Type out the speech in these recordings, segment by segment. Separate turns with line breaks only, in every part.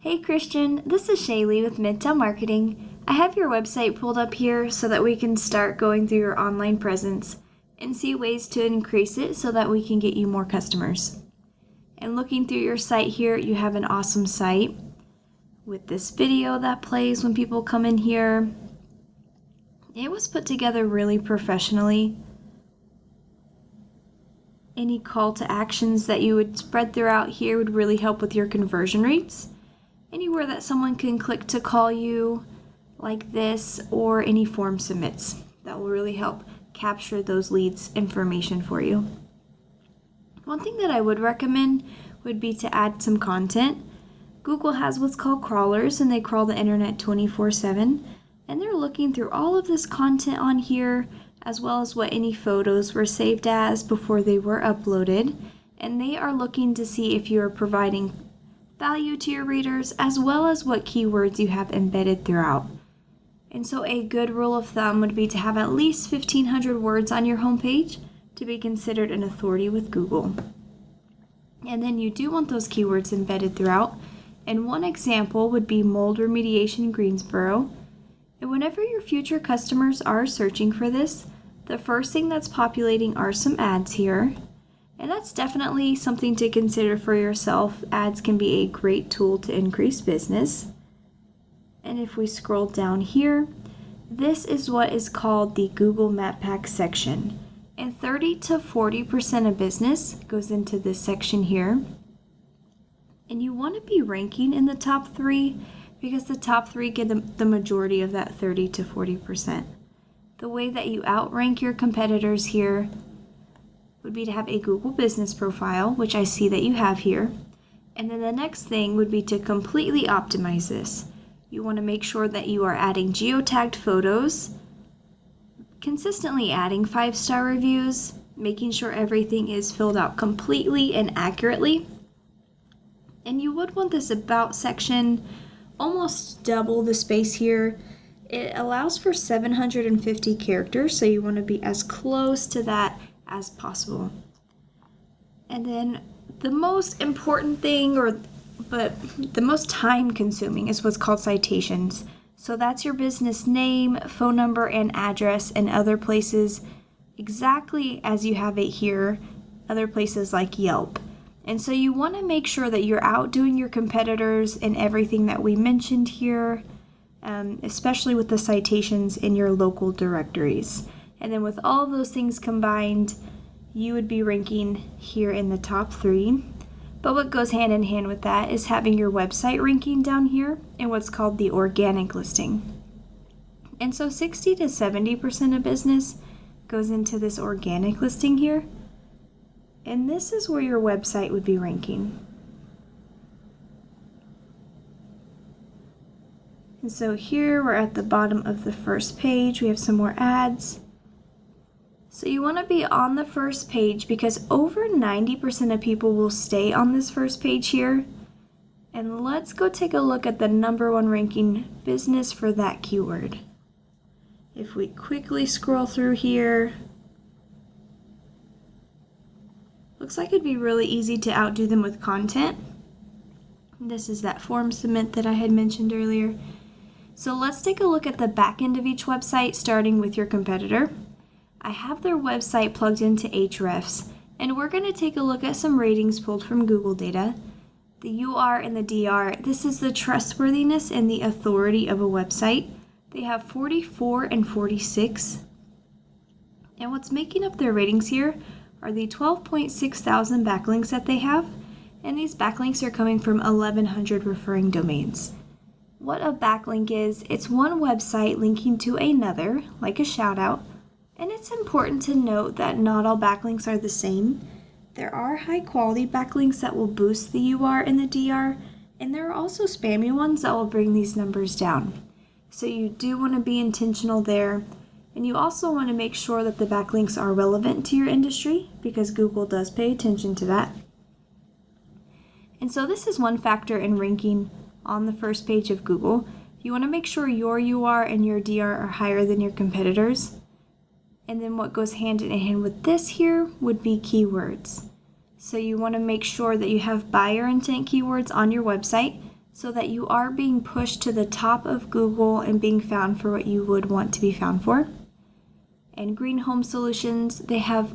Hey Christian, this is Shaelee with Midtown Marketing. I have your website pulled up here so that we can start going through your online presence and see ways to increase it so that we can get you more customers. And looking through your site here, you have an awesome site with this video that plays when people come in here. It was put together really professionally. Any call to actions that you would spread throughout here would really help with your conversion rates. Anywhere that someone can click to call you, like this, or any form submits. That will really help capture those leads information for you. One thing that I would recommend would be to add some content. Google has what's called crawlers, and they crawl the internet 24/7, and they're looking through all of this content on here, as well as what any photos were saved as before they were uploaded, and they are looking to see if you are providing value to your readers, as well as what keywords you have embedded throughout. And so a good rule of thumb would be to have at least 1,500 words on your homepage to be considered an authority with Google. And then you do want those keywords embedded throughout. And one example would be Mold Remediation Greensboro. And whenever your future customers are searching for this, the first thing that's populating are some ads here. And that's definitely something to consider for yourself. Ads can be a great tool to increase business. And if we scroll down here, this is what is called the Google Map Pack section. And 30 to 40% of business goes into this section here. And you want to be ranking in the top 3 because the top 3 get the majority of that 30 to 40%. The way that you outrank your competitors here would be to have a Google business profile, which I see that you have here. And then the next thing would be to completely optimize this. You want to make sure that you are adding geotagged photos, consistently adding 5-star reviews, making sure everything is filled out completely and accurately. And you would want this about section almost double the space here. It allows for 750 characters, so you want to be as close to that as possible. And then the most important thing, but the most time consuming, is what's called citations. So that's your business name, phone number, and address, and other places exactly as you have it here, other places like Yelp. And so you want to make sure that you're outdoing your competitors in everything that we mentioned here, especially with the citations in your local directories. And then with all of those things combined, you would be ranking here in the top 3. But what goes hand in hand with that is having your website ranking down here in what's called the organic listing. And so 60 to 70% of business goes into this organic listing here. And this is where your website would be ranking. And so here we're at the bottom of the first page. We have some more ads. So you want to be on the first page because over 90% of people will stay on this first page here. And let's go take a look at the #1 ranking business for that keyword. If we quickly scroll through here, looks like it'd be really easy to outdo them with content. This is that form submit that I had mentioned earlier. So let's take a look at the back end of each website, starting with your competitor. I have their website plugged into Ahrefs, and we're going to take a look at some ratings pulled from Google data. The UR and the DR, this is the trustworthiness and the authority of a website. They have 44 and 46. And what's making up their ratings here are the 12.6 thousand backlinks that they have, and these backlinks are coming from 1,100 referring domains. What a backlink is, it's one website linking to another, like a shout out. And it's important to note that not all backlinks are the same. There are high quality backlinks that will boost the UR and the DR, and there are also spammy ones that will bring these numbers down. So you do want to be intentional there, and you also want to make sure that the backlinks are relevant to your industry because Google does pay attention to that. And so this is one factor in ranking on the first page of Google. You want to make sure your UR and your DR are higher than your competitors. And then what goes hand in hand with this here would be keywords. So you want to make sure that you have buyer intent keywords on your website so that you are being pushed to the top of Google and being found for what you would want to be found for. And Green Home Solutions, they have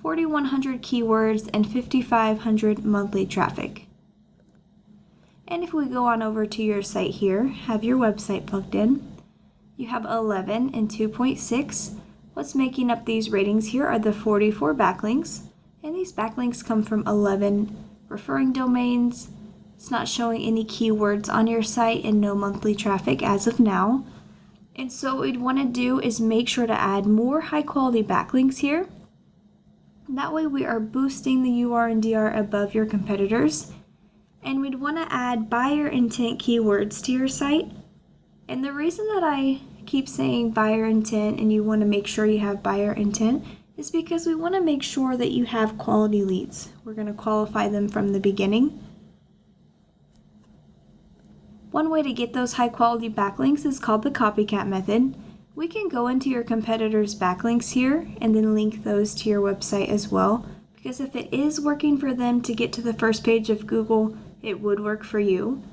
4,100 keywords and 5,500 monthly traffic. And if we go on over to your site here, have your website plugged in, you have 11 and 2.6. What's making up these ratings here are the 44 backlinks, and these backlinks come from 11 referring domains. It's not showing any keywords on your site and no monthly traffic as of now. And so what we'd want to do is make sure to add more high quality backlinks here. That way we are boosting the UR and DR above your competitors. And we'd want to add buyer intent keywords to your site. And the reason that I keep saying buyer intent and you want to make sure you have buyer intent is because we want to make sure that you have quality leads. We're going to qualify them from the beginning. One way to get those high quality backlinks is called the copycat method. We can go into your competitors' backlinks here and then link those to your website as well, because if it is working for them to get to the first page of Google, it would work for you.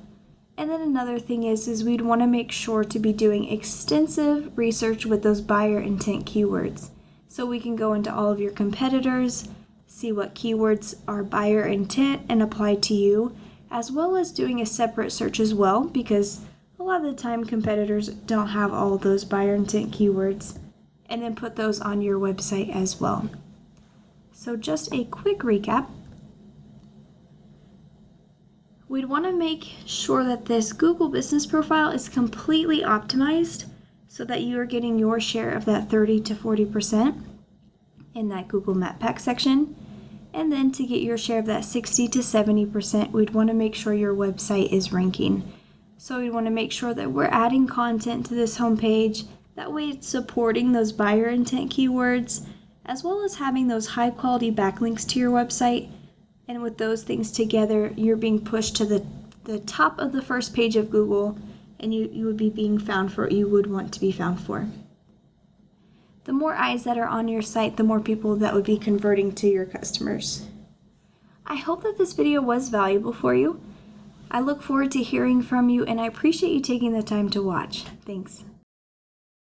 And then another thing is we'd want to make sure to be doing extensive research with those buyer intent keywords. So we can go into all of your competitors, see what keywords are buyer intent and apply to you, as well as doing a separate search as well, because a lot of the time competitors don't have all of those buyer intent keywords, and then put those on your website as well. So just a quick recap. We'd want to make sure that this Google business profile is completely optimized so that you are getting your share of that 30 to 40% in that Google Map Pack section. And then to get your share of that 60 to 70%, we'd want to make sure your website is ranking. So we want to make sure that we're adding content to this homepage. That way it's supporting those buyer intent keywords, as well as having those high quality backlinks to your website. And with those things together, you're being pushed to the top of the first page of Google, and you would be being found for what you would want to be found for. The more eyes that are on your site, the more people that would be converting to your customers. I hope that this video was valuable for you. I look forward to hearing from you, and I appreciate you taking the time to watch. Thanks.